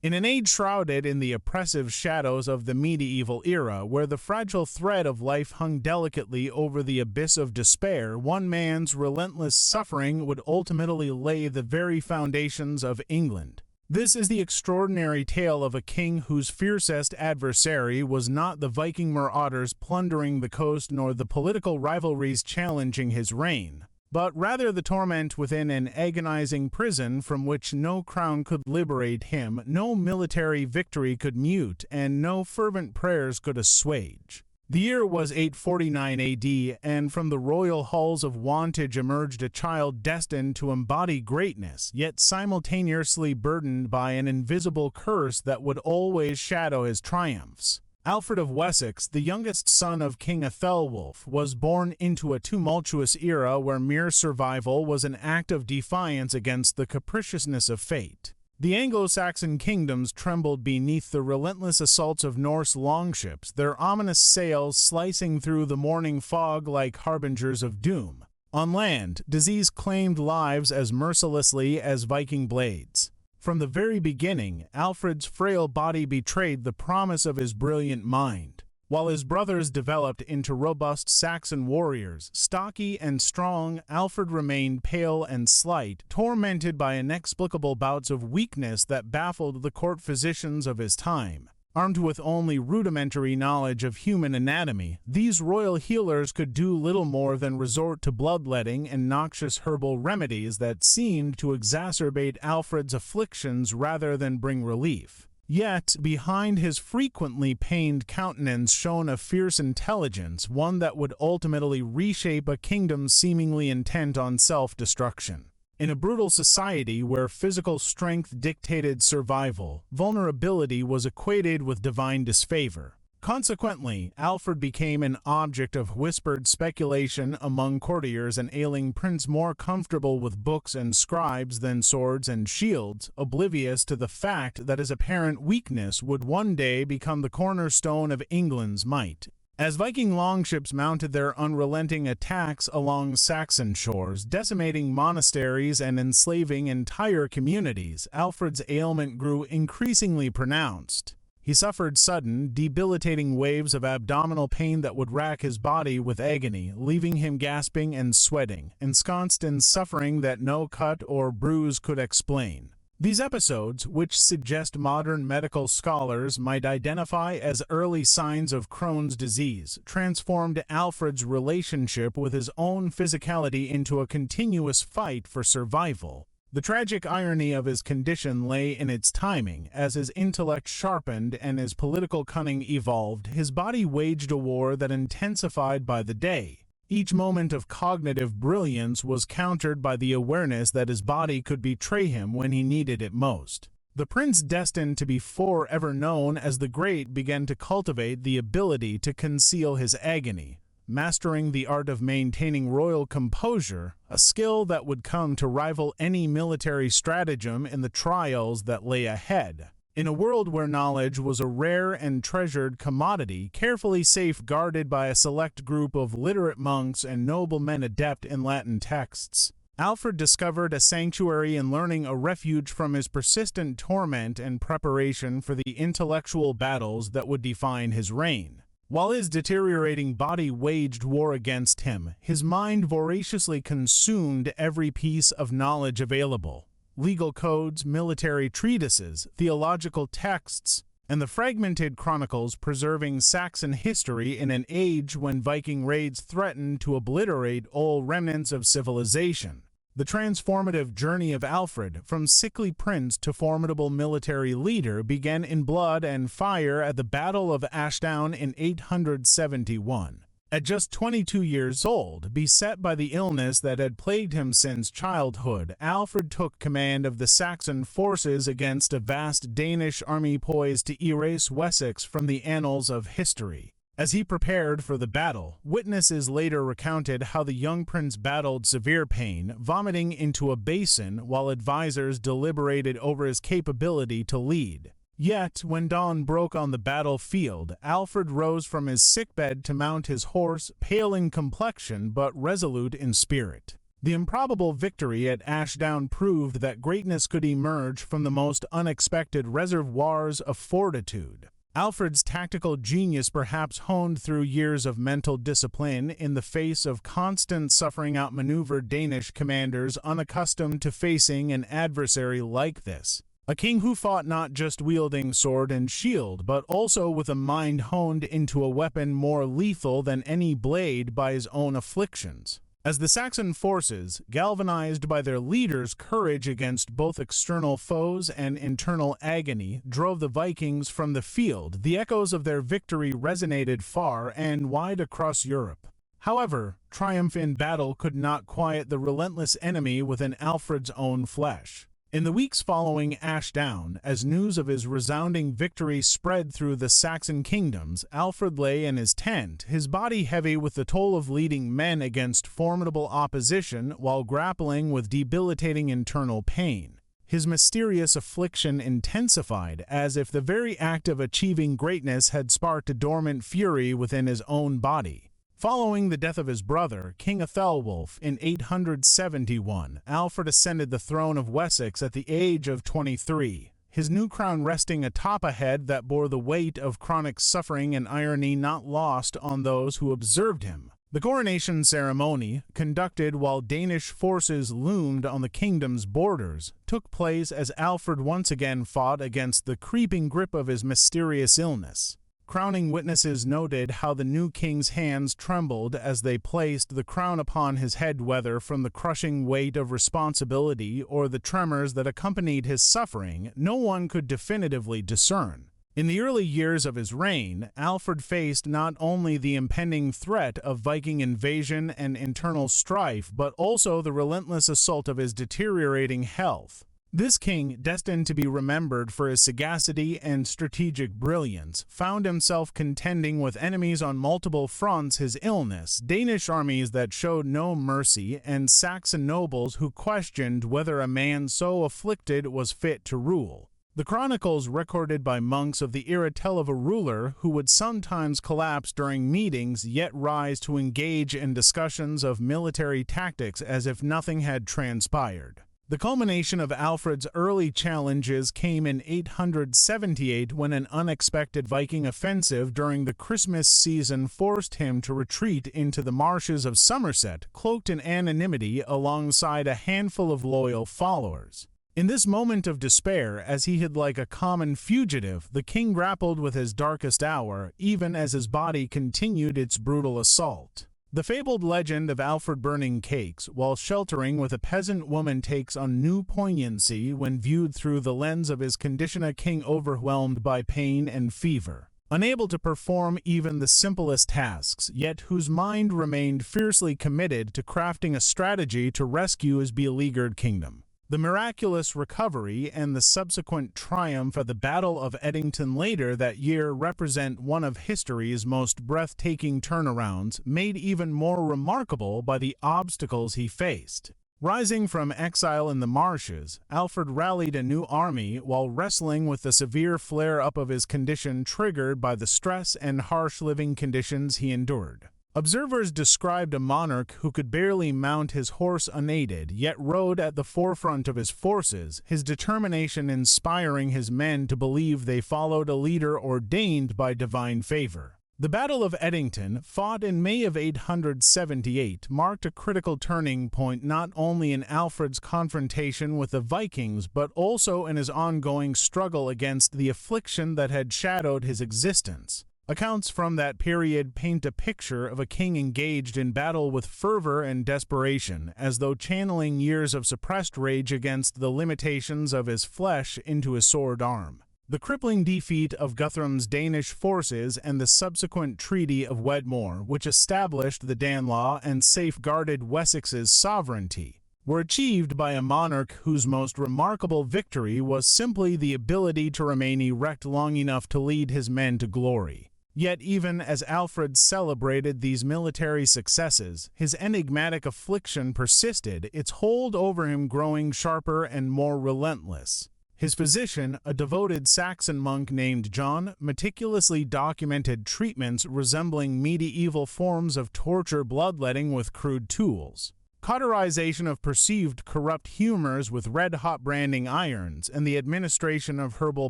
In an age shrouded in the oppressive shadows of the medieval era, where the fragile thread of life hung delicately over the abyss of despair, one man's relentless suffering would ultimately lay the very foundations of England. This is the extraordinary tale of a king whose fiercest adversary was not the Viking marauders plundering the coast nor the political rivalries challenging his reign, but rather the torment within an agonizing prison from which no crown could liberate him, no military victory could mute, and no fervent prayers could assuage. The year was 849 AD, and from the royal halls of Wantage emerged a child destined to embody greatness, yet simultaneously burdened by an invisible curse that would always shadow his triumphs. Alfred of Wessex, the youngest son of King Ethelwulf, was born into a tumultuous era where mere survival was an act of defiance against the capriciousness of fate. The Anglo-Saxon kingdoms trembled beneath the relentless assaults of Norse longships, their ominous sails slicing through the morning fog like harbingers of doom. On land, disease claimed lives as mercilessly as Viking blades. From the very beginning, Alfred's frail body betrayed the promise of his brilliant mind. While his brothers developed into robust Saxon warriors, stocky and strong, Alfred remained pale and slight, tormented by inexplicable bouts of weakness that baffled the court physicians of his time. Armed with only rudimentary knowledge of human anatomy, these royal healers could do little more than resort to bloodletting and noxious herbal remedies that seemed to exacerbate Alfred's afflictions rather than bring relief. Yet, behind his frequently pained countenance shone a fierce intelligence, one that would ultimately reshape a kingdom seemingly intent on self-destruction. In a brutal society where physical strength dictated survival, vulnerability was equated with divine disfavor. Consequently, Alfred became an object of whispered speculation among courtiers, an ailing prince more comfortable with books and scribes than swords and shields, oblivious to the fact that his apparent weakness would one day become the cornerstone of England's might. As Viking longships mounted their unrelenting attacks along Saxon shores, decimating monasteries and enslaving entire communities, Alfred's ailment grew increasingly pronounced. He suffered sudden, debilitating waves of abdominal pain that would rack his body with agony, leaving him gasping and sweating, ensconced in suffering that no cut or bruise could explain. These episodes, which suggest modern medical scholars might identify as early signs of Crohn's disease, transformed Alfred's relationship with his own physicality into a continuous fight for survival. The tragic irony of his condition lay in its timing. As his intellect sharpened and his political cunning evolved, his body waged a war that intensified by the day. Each moment of cognitive brilliance was countered by the awareness that his body could betray him when he needed it most. The prince destined to be forever known as the Great began to cultivate the ability to conceal his agony, mastering the art of maintaining royal composure, a skill that would come to rival any military stratagem in the trials that lay ahead. In a world where knowledge was a rare and treasured commodity, carefully safeguarded by a select group of literate monks and noblemen adept in Latin texts, Alfred discovered a sanctuary in learning, a refuge from his persistent torment and preparation for the intellectual battles that would define his reign. While his deteriorating body waged war against him, his mind voraciously consumed every piece of knowledge available. Legal codes, military treatises, theological texts, and the fragmented chronicles preserving Saxon history in an age when Viking raids threatened to obliterate all remnants of civilization. The transformative journey of Alfred, from sickly prince to formidable military leader, began in blood and fire at the Battle of Ashdown in 871. At just 22 years old, beset by the illness that had plagued him since childhood, Alfred took command of the Saxon forces against a vast Danish army poised to erase Wessex from the annals of history. As he prepared for the battle, witnesses later recounted how the young prince battled severe pain, vomiting into a basin while advisors deliberated over his capability to lead. Yet, when dawn broke on the battlefield, Alfred rose from his sickbed to mount his horse, pale in complexion but resolute in spirit. The improbable victory at Ashdown proved that greatness could emerge from the most unexpected reservoirs of fortitude. Alfred's tactical genius, perhaps honed through years of mental discipline in the face of constant suffering, outmaneuvered Danish commanders unaccustomed to facing an adversary like this. A king who fought not just wielding sword and shield, but also with a mind honed into a weapon more lethal than any blade by his own afflictions. As the Saxon forces, galvanized by their leader's courage against both external foes and internal agony, drove the Vikings from the field, the echoes of their victory resonated far and wide across Europe. However, triumph in battle could not quiet the relentless enemy within Alfred's own flesh. In the weeks following Ashdown, as news of his resounding victory spread through the Saxon kingdoms, Alfred lay in his tent, his body heavy with the toll of leading men against formidable opposition while grappling with debilitating internal pain. His mysterious affliction intensified, as if the very act of achieving greatness had sparked a dormant fury within his own body. Following the death of his brother, King Ethelwulf, in 871, Alfred ascended the throne of Wessex at the age of 23, his new crown resting atop a head that bore the weight of chronic suffering and irony not lost on those who observed him. The coronation ceremony, conducted while Danish forces loomed on the kingdom's borders, took place as Alfred once again fought against the creeping grip of his mysterious illness. Crowning witnesses noted how the new king's hands trembled as they placed the crown upon his head, whether from the crushing weight of responsibility or the tremors that accompanied his suffering, no one could definitively discern. In the early years of his reign, Alfred faced not only the impending threat of Viking invasion and internal strife, but also the relentless assault of his deteriorating health. This king, destined to be remembered for his sagacity and strategic brilliance, found himself contending with enemies on multiple fronts: his illness, Danish armies that showed no mercy, and Saxon nobles who questioned whether a man so afflicted was fit to rule. The chronicles recorded by monks of the era tell of a ruler who would sometimes collapse during meetings, yet rise to engage in discussions of military tactics as if nothing had transpired. The culmination of Alfred's early challenges came in 878 when an unexpected Viking offensive during the Christmas season forced him to retreat into the marshes of Somerset, cloaked in anonymity alongside a handful of loyal followers. In this moment of despair, as he hid like a common fugitive, the king grappled with his darkest hour, even as his body continued its brutal assault. The fabled legend of Alfred burning cakes while sheltering with a peasant woman takes on new poignancy when viewed through the lens of his condition, a king overwhelmed by pain and fever, unable to perform even the simplest tasks, yet whose mind remained fiercely committed to crafting a strategy to rescue his beleaguered kingdom. The miraculous recovery and the subsequent triumph at the Battle of Edington later that year represent one of history's most breathtaking turnarounds, made even more remarkable by the obstacles he faced. Rising from exile in the marshes, Alfred rallied a new army while wrestling with the severe flare-up of his condition triggered by the stress and harsh living conditions he endured. Observers described a monarch who could barely mount his horse unaided, yet rode at the forefront of his forces, his determination inspiring his men to believe they followed a leader ordained by divine favor. The Battle of Edington, fought in May of 878, marked a critical turning point not only in Alfred's confrontation with the Vikings but also in his ongoing struggle against the affliction that had shadowed his existence. Accounts from that period paint a picture of a king engaged in battle with fervor and desperation, as though channeling years of suppressed rage against the limitations of his flesh into his sword arm. The crippling defeat of Guthrum's Danish forces and the subsequent Treaty of Wedmore, which established the Danelaw and safeguarded Wessex's sovereignty, were achieved by a monarch whose most remarkable victory was simply the ability to remain erect long enough to lead his men to glory. Yet even as Alfred celebrated these military successes, his enigmatic affliction persisted, its hold over him growing sharper and more relentless. His physician, a devoted Saxon monk named John, meticulously documented treatments resembling medieval forms of torture, bloodletting with crude tools. cauterization of perceived corrupt humors with red-hot branding irons, and the administration of herbal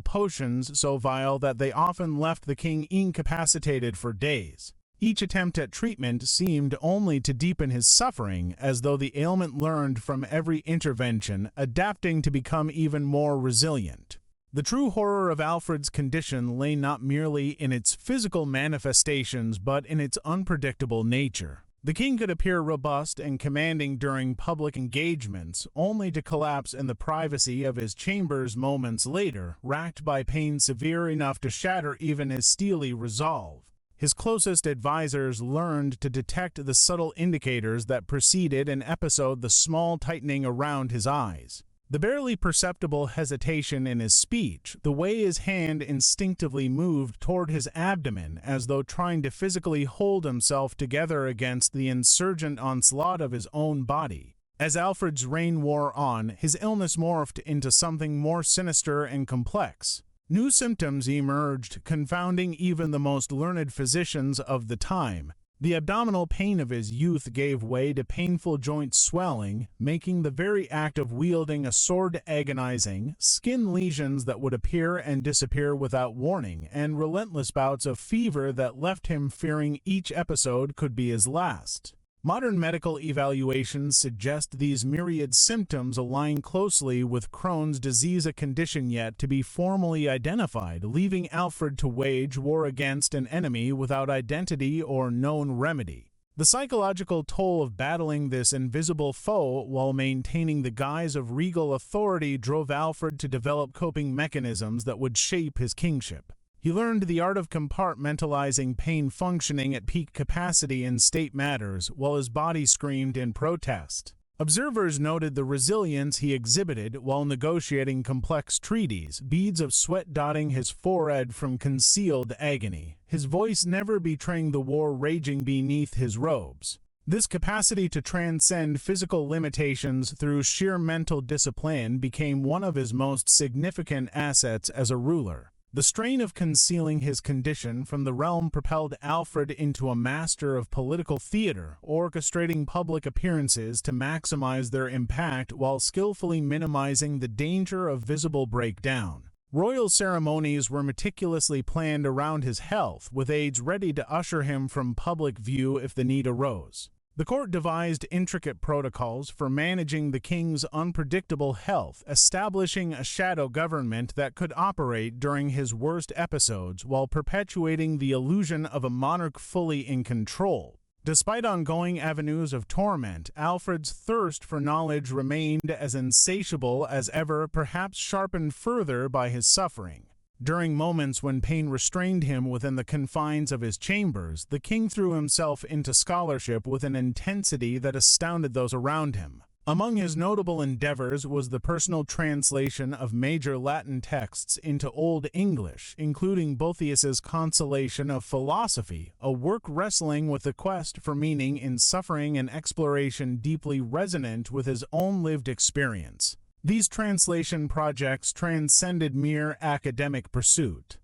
potions so vile that they often left the king incapacitated for days. Each attempt at treatment seemed only to deepen his suffering, as though the ailment learned from every intervention, adapting to become even more resilient. The true horror of Alfred's condition lay not merely in its physical manifestations but in its unpredictable nature. The king could appear robust and commanding during public engagements, only to collapse in the privacy of his chambers moments later, racked by pain severe enough to shatter even his steely resolve. His closest advisors learned to detect the subtle indicators that preceded an episode, the small tightening around his eyes, the barely perceptible hesitation in his speech, the way his hand instinctively moved toward his abdomen as though trying to physically hold himself together against the insurgent onslaught of his own body. As Alfred's reign wore on, his illness morphed into something more sinister and complex. New symptoms emerged, confounding even the most learned physicians of the time. The abdominal pain of his youth gave way to painful joint swelling, making the very act of wielding a sword agonizing, skin lesions that would appear and disappear without warning, and relentless bouts of fever that left him fearing each episode could be his last. Modern medical evaluations suggest these myriad symptoms align closely with Crohn's disease, a condition yet to be formally identified, leaving Alfred to wage war against an enemy without identity or known remedy. The psychological toll of battling this invisible foe while maintaining the guise of regal authority drove Alfred to develop coping mechanisms that would shape his kingship. He learned the art of compartmentalizing pain, functioning at peak capacity in state matters, while his body screamed in protest. Observers noted the resilience he exhibited while negotiating complex treaties, beads of sweat dotting his forehead from concealed agony, his voice never betraying the war raging beneath his robes. This capacity to transcend physical limitations through sheer mental discipline became one of his most significant assets as a ruler. The strain of concealing his condition from the realm propelled Alfred into a master of political theater, orchestrating public appearances to maximize their impact while skillfully minimizing the danger of visible breakdown. Royal ceremonies were meticulously planned around his health, with aides ready to usher him from public view if the need arose. The court devised intricate protocols for managing the king's unpredictable health, establishing a shadow government that could operate during his worst episodes while perpetuating the illusion of a monarch fully in control. Despite ongoing avenues of torment, Alfred's thirst for knowledge remained as insatiable as ever, perhaps sharpened further by his suffering. During moments when pain restrained him within the confines of his chambers, the king threw himself into scholarship with an intensity that astounded those around him. Among his notable endeavors was the personal translation of major Latin texts into Old English, including Boethius's Consolation of Philosophy, a work wrestling with the quest for meaning in suffering and exploration deeply resonant with his own lived experience. These translation projects transcended mere academic pursuit.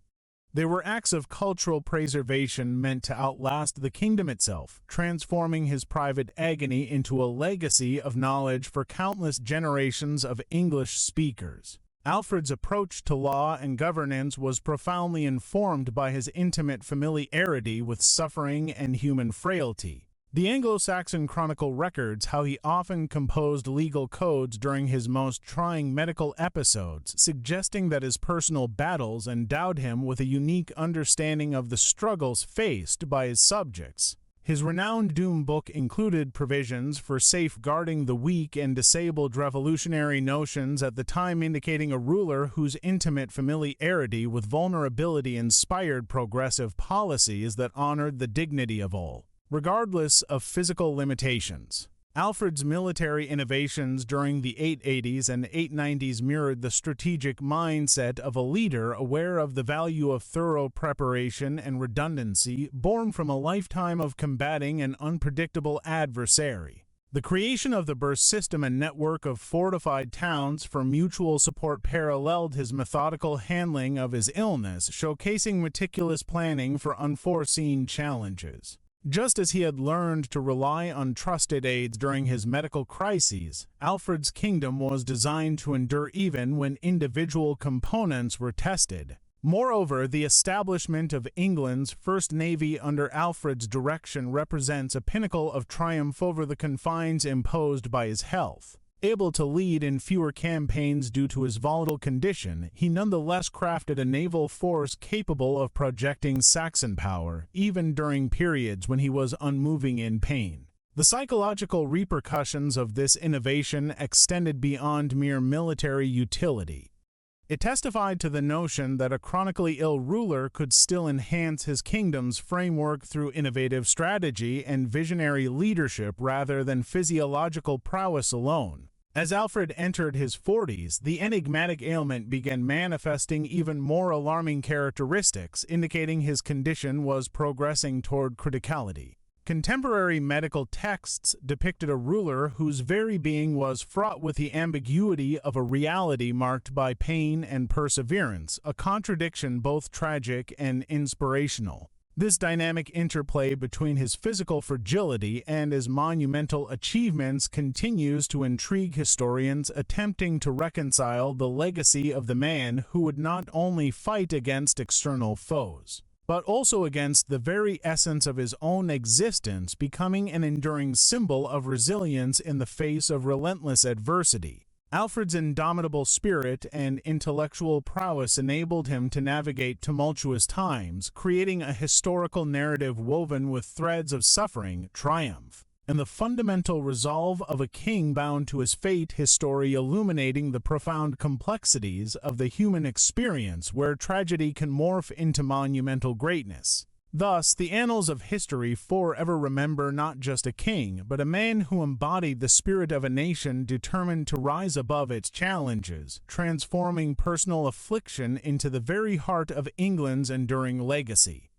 They were acts of cultural preservation meant to outlast the kingdom itself, transforming his private agony into a legacy of knowledge for countless generations of English speakers. Alfred's approach to law and governance was profoundly informed by his intimate familiarity with suffering and human frailty. The Anglo-Saxon Chronicle records how he often composed legal codes during his most trying medical episodes, suggesting that his personal battles endowed him with a unique understanding of the struggles faced by his subjects. His renowned Doom book included provisions for safeguarding the weak and disabled, revolutionary notions at the time, indicating a ruler whose intimate familiarity with vulnerability inspired progressive policies that honored the dignity of all, regardless of physical limitations. Alfred's military innovations during the 880s and 890s mirrored the strategic mindset of a leader aware of the value of thorough preparation and redundancy, born from a lifetime of combating an unpredictable adversary. The creation of the burst system and network of fortified towns for mutual support paralleled his methodical handling of his illness, showcasing meticulous planning for unforeseen challenges. Just as he had learned to rely on trusted aides during his medical crises, Alfred's kingdom was designed to endure even when individual components were tested. Moreover, the establishment of England's First Navy under Alfred's direction represents a pinnacle of triumph over the confines imposed by his health. Able to lead in fewer campaigns due to his volatile condition, he nonetheless crafted a naval force capable of projecting Saxon power, even during periods when he was unmoving in pain. The psychological repercussions of this innovation extended beyond mere military utility. It testified to the notion that a chronically ill ruler could still enhance his kingdom's framework through innovative strategy and visionary leadership rather than physiological prowess alone. As Alfred entered his 40s, the enigmatic ailment began manifesting even more alarming characteristics, indicating his condition was progressing toward criticality. Contemporary medical texts depicted a ruler whose very being was fraught with the ambiguity of a reality marked by pain and perseverance, a contradiction both tragic and inspirational. This dynamic interplay between his physical fragility and his monumental achievements continues to intrigue historians attempting to reconcile the legacy of the man who would not only fight against external foes, but also against the very essence of his own existence, becoming an enduring symbol of resilience in the face of relentless adversity. Alfred's indomitable spirit and intellectual prowess enabled him to navigate tumultuous times, creating a historical narrative woven with threads of suffering, triumph, and the fundamental resolve of a king bound to his fate, his story illuminating the profound complexities of the human experience where tragedy can morph into monumental greatness. Thus, the annals of history forever remember not just a king, but a man who embodied the spirit of a nation determined to rise above its challenges, transforming personal affliction into the very heart of England's enduring legacy.